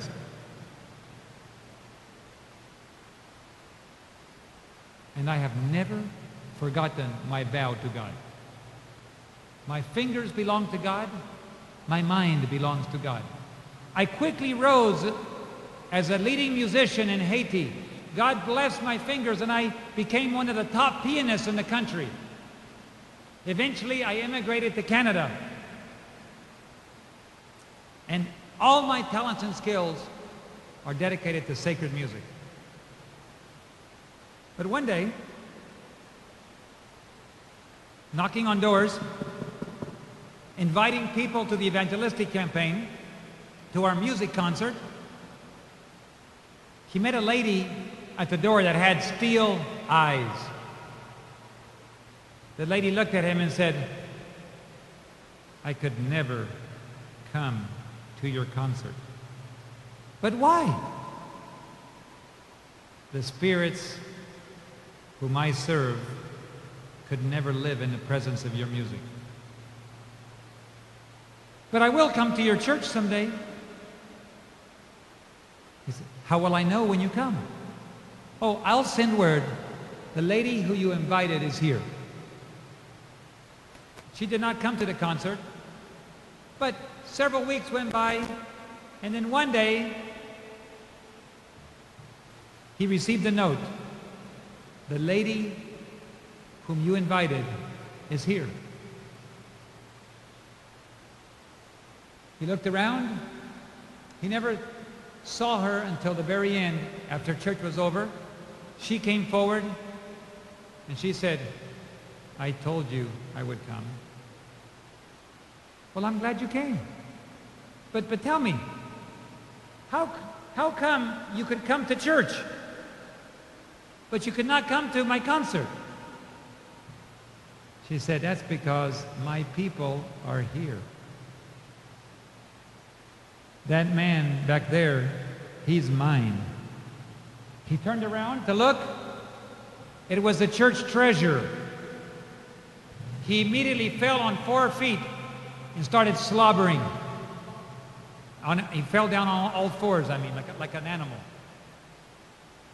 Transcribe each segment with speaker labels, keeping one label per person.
Speaker 1: desk. And I have never forgotten my vow to God. My fingers belong to God. My mind belongs to God. I quickly rose as a leading musician in Haiti. God blessed my fingers, and I became one of the top pianists in the country. Eventually, I immigrated to Canada. And all my talents and skills are dedicated to sacred music. But one day, knocking on doors, inviting people to the evangelistic campaign, to our music concert, he met a lady at the door that had steel eyes. The lady looked at him and said, "I could never come to your concert." "But why?" "The spirits whom I serve could never live in the presence of your music." "But I will come to your church someday." He said, "How will I know when you come?" "Oh, I'll send word. The lady who you invited is here." She did not come to the concert, but several weeks went by, and then one day, he received a note. "The lady whom you invited is here." He looked around. He never saw her until the very end, after church was over. She came forward, and she said, "I told you I would come." "Well, I'm glad you came. But tell me, how come you could come to church, but you could not come to my concert?" She said, "That's because my people are here. That man back there, he's mine." He turned around to look. It was the church treasurer. He immediately fell on 4 feet and started slobbering. He fell down on all fours, like an animal.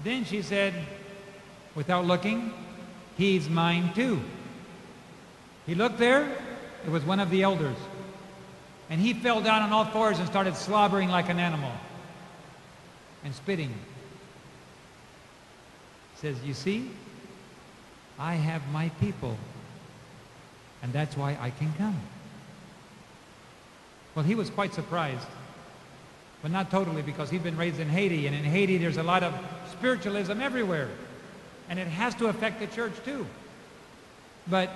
Speaker 1: Then she said, without looking, "He's mine too." He looked there. It was one of the elders. And he fell down on all fours and started slobbering like an animal and spitting. He says, "You see, I have my people, and that's why I can come." Well, he was quite surprised, but not totally, because he'd been raised in Haiti, and in Haiti there's a lot of spiritualism everywhere, and it has to affect the church too. But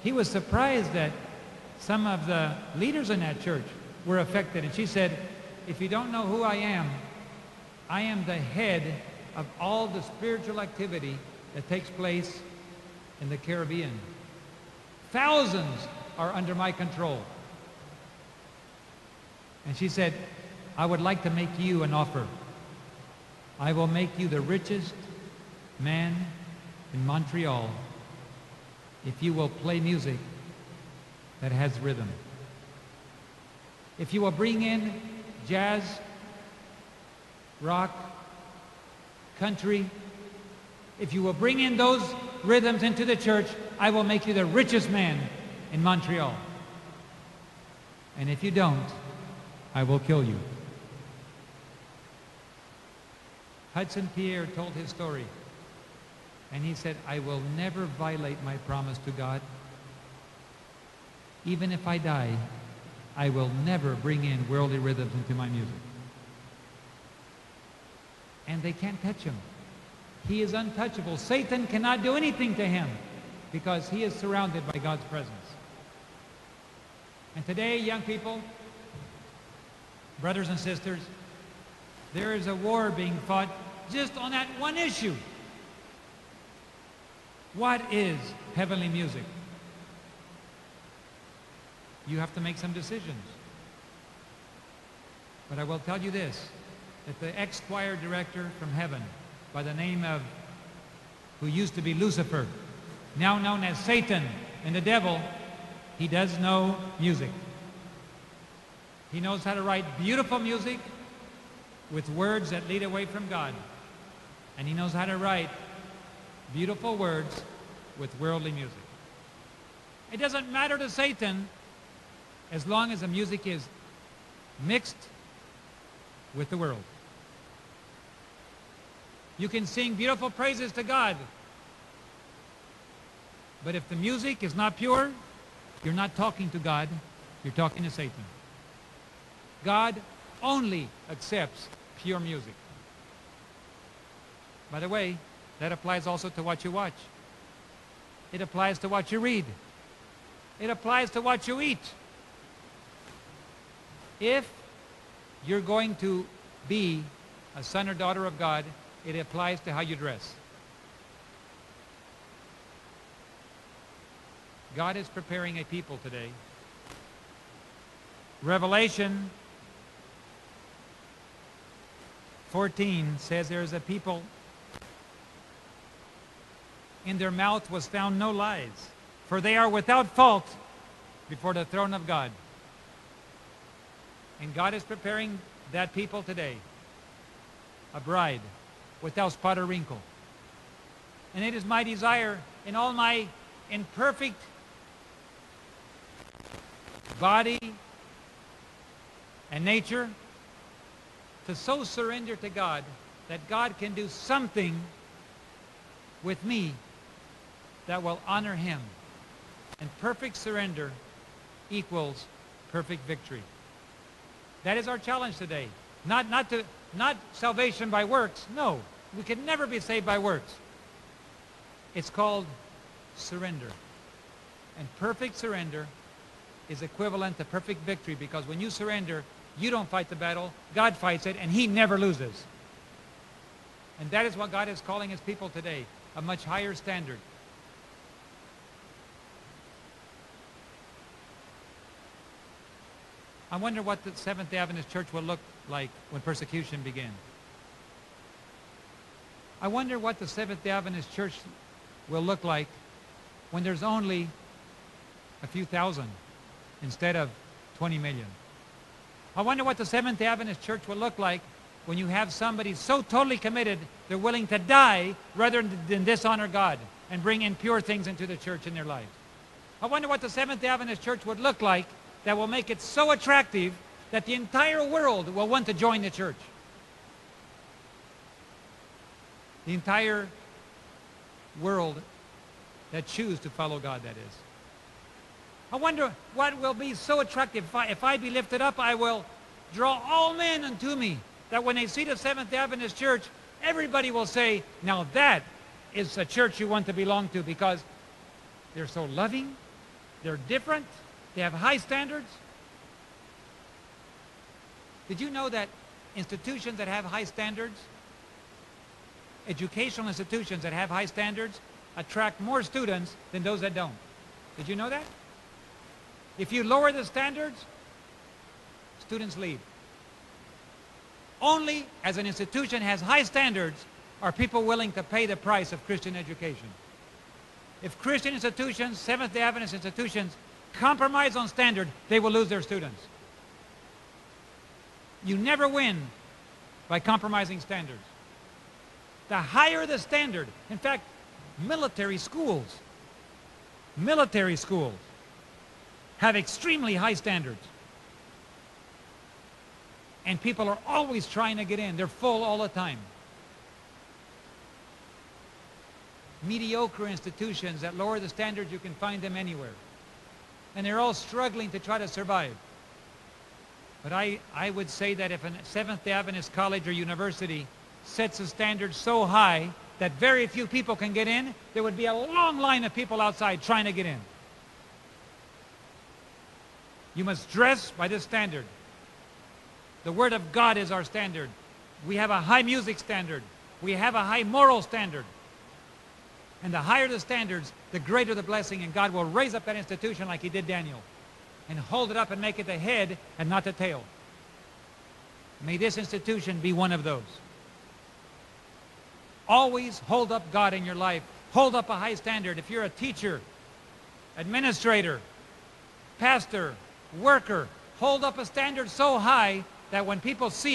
Speaker 1: he was surprised that some of the leaders in that church were affected. And she said, "If you don't know who I am the head of all the spiritual activity that takes place in the Caribbean. Thousands are under my control." And she said, "I would like to make you an offer. I will make you the richest man in Montreal if you will play music that has rhythm. If you will bring in jazz, rock, country, if you will bring in those rhythms into the church, I will make you the richest man in Montreal. And if you don't, I will kill you." Hudson Pierre told his story, and he said, "I will never violate my promise to God. Even if I die, I will never bring in worldly rhythms into my music." And they can't touch him. He is untouchable. Satan cannot do anything to him because he is surrounded by God's presence. And today, young people, brothers and sisters, there is a war being fought just on that one issue. What is heavenly music? You have to make some decisions. But I will tell you this, that the ex-choir director from heaven, by the name of, who used to be Lucifer, now known as Satan and the devil, he does know music. He knows how to write beautiful music, with words that lead away from God. And he knows how to write beautiful words with worldly music. It doesn't matter to Satan as long as the music is mixed with the world. You can sing beautiful praises to God, but if the music is not pure, you're not talking to God, you're talking to Satan. God only accepts pure music. By the way, that applies also to what you watch. It applies to what you read. It applies to what you eat. If you're going to be a son or daughter of God, it applies to how you dress. God is preparing a people today. Revelation 14 says there is a people, in their mouth was found no lies, for they are without fault before the throne of God. And God is preparing that people today, a bride without spot or wrinkle. And it is my desire in all my imperfect body and nature to so surrender to God that God can do something with me that will honor him. And perfect surrender equals perfect victory. That is our challenge today. Not salvation by works. No, we can never be saved by works. It's called surrender. And perfect surrender is equivalent to perfect victory, because when you surrender, you don't fight the battle, God fights it, and he never loses. And that is what God is calling his people today, a much higher standard. I wonder what the Seventh-day Adventist Church will look like when persecution begins. I wonder what the Seventh-day Adventist Church will look like when there's only a few thousand instead of 20 million. I wonder what the Seventh-day Adventist Church will look like when you have somebody so totally committed they're willing to die rather than dishonor God and bring impure things into the church in their lives. I wonder what the Seventh-day Adventist Church would look like that will make it so attractive that the entire world will want to join the church. The entire world that choose to follow God, that is. I wonder what will be so attractive. If I be lifted up, I will draw all men unto me. That when they see the Seventh-day Adventist Church, everybody will say, now that is a church you want to belong to, because they're so loving, they're different, they have high standards. Did you know that institutions that have high standards, educational institutions that have high standards, attract more students than those that don't? Did you know that? If you lower the standards, students leave. Only as an institution has high standards are people willing to pay the price of Christian education. If Christian institutions, Seventh-day Adventist institutions, compromise on standard, they will lose their students. You never win by compromising standards. The higher the standard, in fact, military schools have extremely high standards. And people are always trying to get in. They're full all the time. Mediocre institutions that lower the standards, you can find them anywhere. And they're all struggling to try to survive. But I would say that if a Seventh-day Adventist college or university sets a standard so high that very few people can get in, there would be a long line of people outside trying to get in. You must dress by this standard. The Word of God is our standard. We have a high music standard. We have a high moral standard. And the higher the standards, the greater the blessing, and God will raise up that institution like he did Daniel and hold it up and make it the head and not the tail. May this institution be one of those. Always hold up God in your life. Hold up a high standard. If you're a teacher, administrator, pastor, worker, hold up a standard so high that when people see